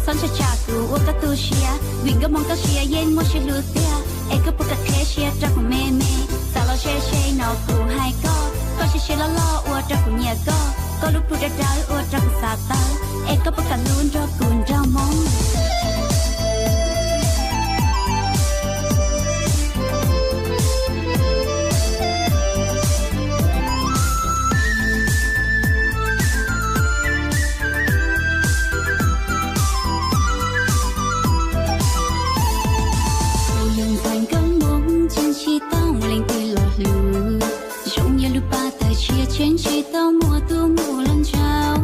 son cha cha tu o ka tu shia winga mong ka shia yen mo shi lu tia e ka pu ka the shia tra ko me me sa lo she she no ku hai ko shi she la lo o tra ko nya ko lu pu da da o tra ko sa ta e ka pu ka lun ro kun ra mong trên chỉ tao mùa tu mùa lần chào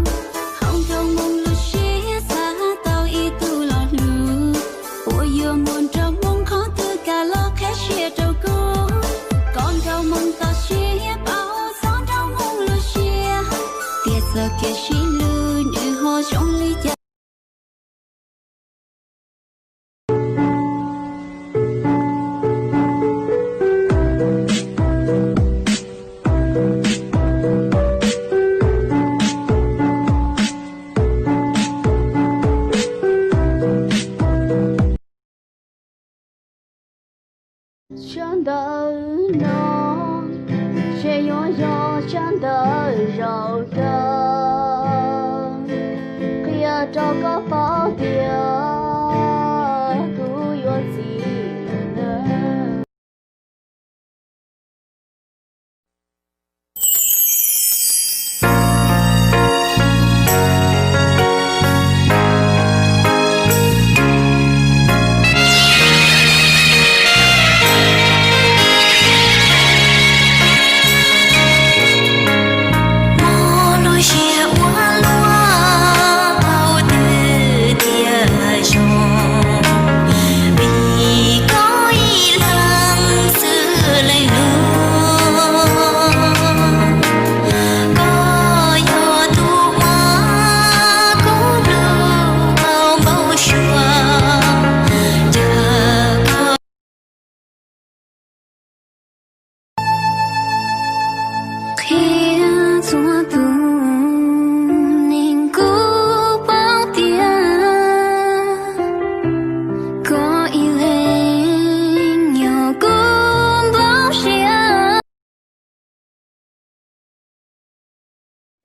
không đâu mong lu xía xa tao y tu lo lu ôi giờ muốn trong mong khó từ cả lo khẽ xía trâu cô con đâu mong tao xía bao gió đâu mong lu xía tiệt giờ kia xí lu như hoa trong ly cha chân đời nó sẽ nhỏ nhỏ chân đời giàu sang kia cho có bao tiền cứ yêu gì nữa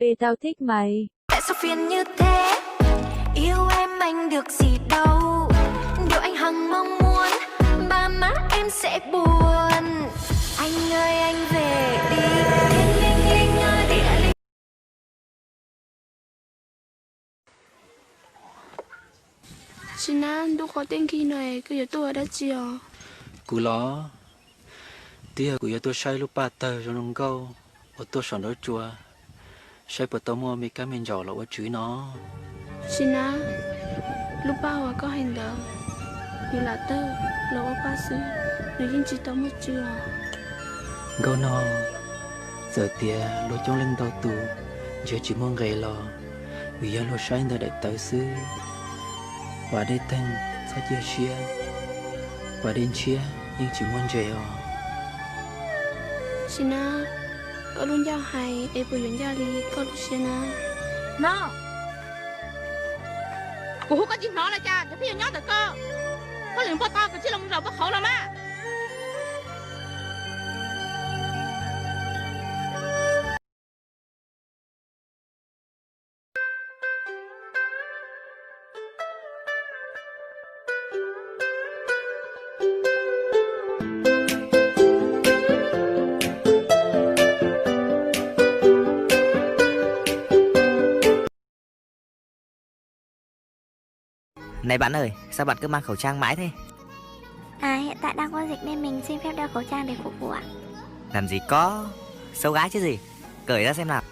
Vì tao thích mày. Tại sao phiền như thế? Yêu em anh được gì đâu. Điều anh hằng mong muốn, ba má em sẽ buồn. Anh ơi anh về đi. Linh ơi đi đã linh. 지난 너 거된 기너에 그 여도 알았지요. Cú ló tia của tôi say lúc ba tờ cho nó câu ở tôi sòn đó chùa say bờ tao mua mấy cái men giò là ở chửi nó 지나 lúc bao à có hành động như là tơ là ở ba xứ người dân chỉ tao mất chưa câu nó giờ tia lối trong lưng tao tù giờ chỉ muốn gầy lò vì giờ lối say nơi đại tao xứ và đây tên sao chia chia và đến chia nhưng chỉ muốn dễ 지나 có luôn giao hay em vừa dọn giao đi có lúc 지나 Nó Cô hút cái chim nó là cha Để phía nhó được cơ Có liền bó to cái chiếc lông rầu bó khổ lắm á Này bạn ơi, sao bạn cứ mang khẩu trang mãi thế? À hiện tại đang có dịch nên mình xin phép đeo khẩu trang để phục vụ ạ. Làm gì có, xấu gái chứ gì. Cởi ra xem nào.